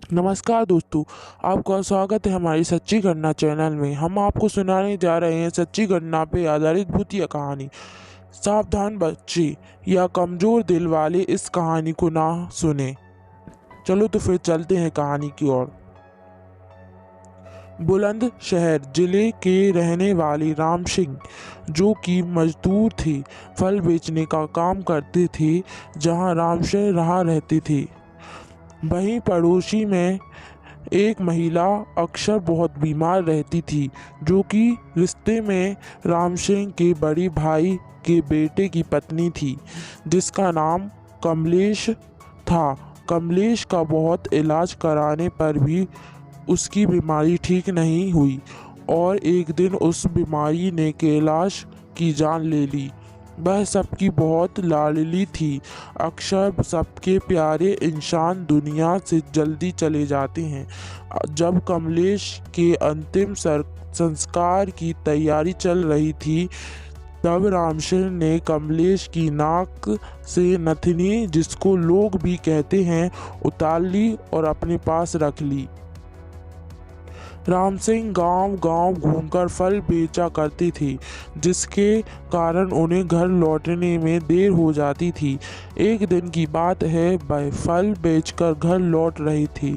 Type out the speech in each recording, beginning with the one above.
नमस्कार दोस्तों, आपका स्वागत है हमारी सच्ची घटना चैनल में। हम आपको सुनाने जा रहे हैं सच्ची घटना पे आधारित भूतिया कहानी। सावधान बच्चे या कमज़ोर दिल वाले इस कहानी को ना सुने। चलो तो फिर चलते हैं कहानी की ओर। बुलंदशहर जिले के रहने वाली राम सिंह, जो कि मजदूर थे, फल बेचने का काम करते थे जहां राम सिंह रहा रहते थे। वहीं पड़ोसी में एक महिला अक्सर बहुत बीमार रहती थी, जो कि रिश्ते में राम सिंह के बड़े भाई के बेटे की पत्नी थी, जिसका नाम कमलेश था। कमलेश का बहुत इलाज कराने पर भी उसकी बीमारी ठीक नहीं हुई और एक दिन उस बीमारी ने कैलाश की जान ले ली। वह सबकी बहुत लाडली थी। अक्सर सबके प्यारे इंसान दुनिया से जल्दी चले जाते हैं। जब कमलेश के अंतिम संस्कार की तैयारी चल रही थी, तब रामसिंह ने कमलेश की नाक से नथनी, जिसको लोग भी कहते हैं, उतार ली और अपने पास रख ली। राम सिंह गांव-गांव घूमकर फल बेचा करती थी, जिसके कारण उन्हें घर लौटने में देर हो जाती थी। एक दिन की बात है, वह फल बेचकर घर लौट रही थी।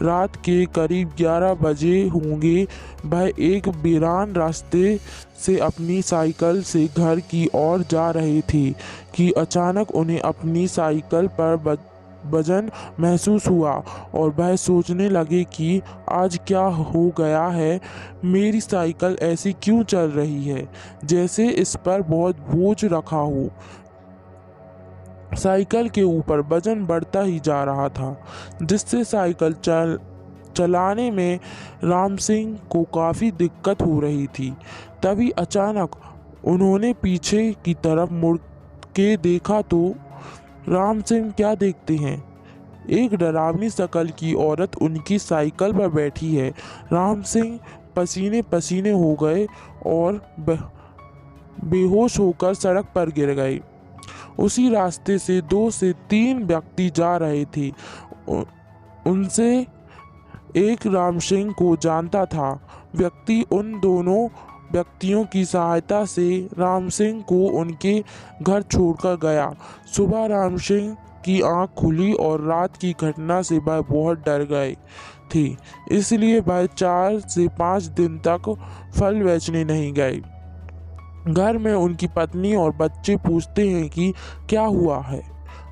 रात के करीब 11 बजे होंगे। वह एक वीरान रास्ते से अपनी साइकिल से घर की ओर जा रही थी कि अचानक उन्हें अपनी साइकिल पर वजन महसूस हुआ और वह सोचने लगे कि आज क्या हो गया है, मेरी साइकिल ऐसी क्यों चल रही है, जैसे इस पर बहुत बोझ रखा हो। साइकिल के ऊपर वजन बढ़ता ही जा रहा था, जिससे साइकिल चलाने में राम सिंह को काफ़ी दिक्कत हो रही थी। तभी अचानक उन्होंने पीछे की तरफ मुड़ के देखा तो राम सिंह क्या देखते हैं, एक डरावनी शक्ल की औरत उनकी साइकिल पर बैठी है। राम सिंह पसीने पसीने हो गए और बेहोश होकर सड़क पर गिर गए। उसी रास्ते से 2 से 3 व्यक्ति जा रहे थे। उनसे एक राम सिंह को जानता था। व्यक्ति उन दोनों व्यक्तियों की सहायता से राम सिंह को उनके घर छोड़कर गया। सुबह राम सिंह की आंख खुली और रात की घटना से वह बहुत डर गए थे, इसलिए वह 4 से 5 दिन तक फल बेचने नहीं गए। घर में उनकी पत्नी और बच्चे पूछते हैं कि क्या हुआ है,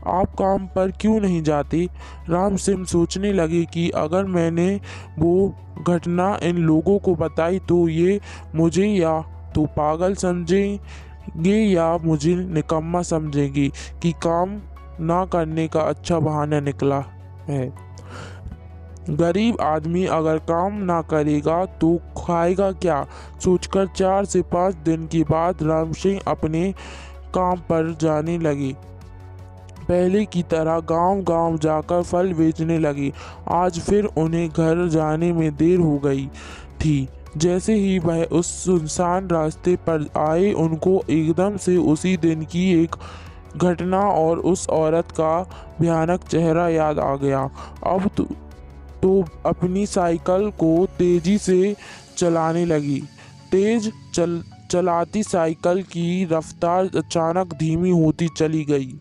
आप काम पर क्यों नहीं जाते। राम सिंह सोचने लगे कि अगर मैंने वो घटना इन लोगों को बताई तो ये मुझे या तो पागल समझेंगे या मुझे निकम्मा समझेंगे कि काम ना करने का अच्छा बहाना निकला है। गरीब आदमी अगर काम ना करेगा तो खाएगा क्या, सोचकर 4 से 5 दिन के बाद राम सिंह अपने काम पर जाने लगे। पहले की तरह गांव-गांव जाकर फल बेचने लगे। आज फिर उन्हें घर जाने में देर हो गई थी। जैसे ही वह उस सुनसान रास्ते पर आए, उनको एकदम से उसी दिन की एक घटना और उस औरत का भयानक चेहरा याद आ गया। अब तो अपनी साइकिल को तेजी से चलाने लगी। तेज चलाती साइकिल की रफ्तार अचानक धीमी होती चली गई।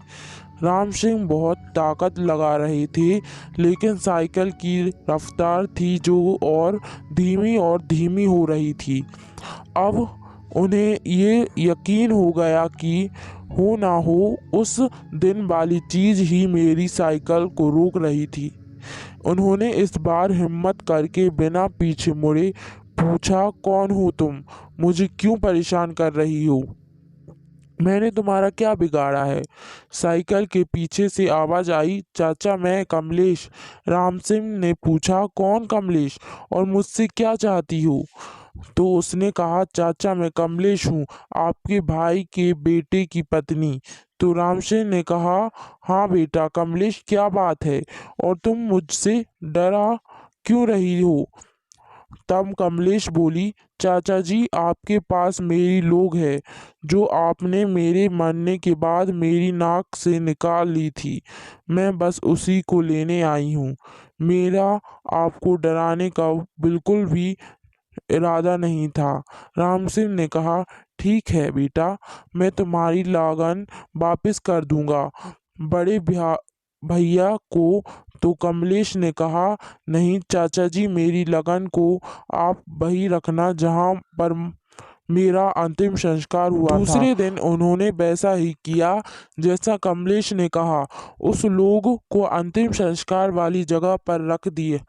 राम सिंह बहुत ताकत लगा रहे थे, लेकिन साइकिल की रफ्तार थी जो और धीमी हो रही थी। अब उन्हें ये यकीन हो गया कि हो ना हो उस दिन वाली चीज ही मेरी साइकिल को रोक रही थी। उन्होंने इस बार हिम्मत करके बिना पीछे मुड़े पूछा, कौन हो तुम, मुझे क्यों परेशान कर रही हो, मैंने तुम्हारा क्या बिगाड़ा है। साइकिल के पीछे से आवाज आई, चाचा मैं कमलेश। राम सिंह ने पूछा, कौन कमलेश और मुझसे क्या चाहती हो। तो उसने कहा, चाचा मैं कमलेश हूँ, आपके भाई के बेटे की पत्नी। तो राम सिंह ने कहा, हाँ बेटा कमलेश, क्या बात है और तुम मुझसे डरा क्यों रही हो। तब कमलेश बोली, चाचा जी आपके पास मेरी लोग है जो आपने मेरे मरने के बाद मेरी नाक से निकाल ली थी। मैं बस उसी को लेने आई हूँ। मेरा आपको डराने का बिल्कुल भी इरादा नहीं था। राम सिंह ने कहा, ठीक है बेटा, मैं तुम्हारी लागन वापस कर दूंगा बड़े भैया को। तो कमलेश ने कहा, नहीं चाचा जी, मेरी लगन को आप वही रखना जहाँ पर मेरा अंतिम संस्कार हुआ था। दूसरे दिन उन्होंने वैसा ही किया जैसा कमलेश ने कहा। उस लोग को अंतिम संस्कार वाली जगह पर रख दिए।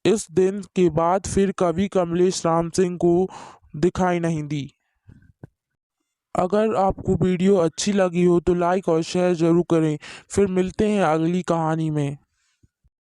इस दिन के बाद फिर कभी कमलेश राम सिंह को दिखाई नहीं दी। अगर आपको वीडियो अच्छी लगी हो तो लाइक और शेयर ज़रूर करें। फिर मिलते हैं अगली कहानी में।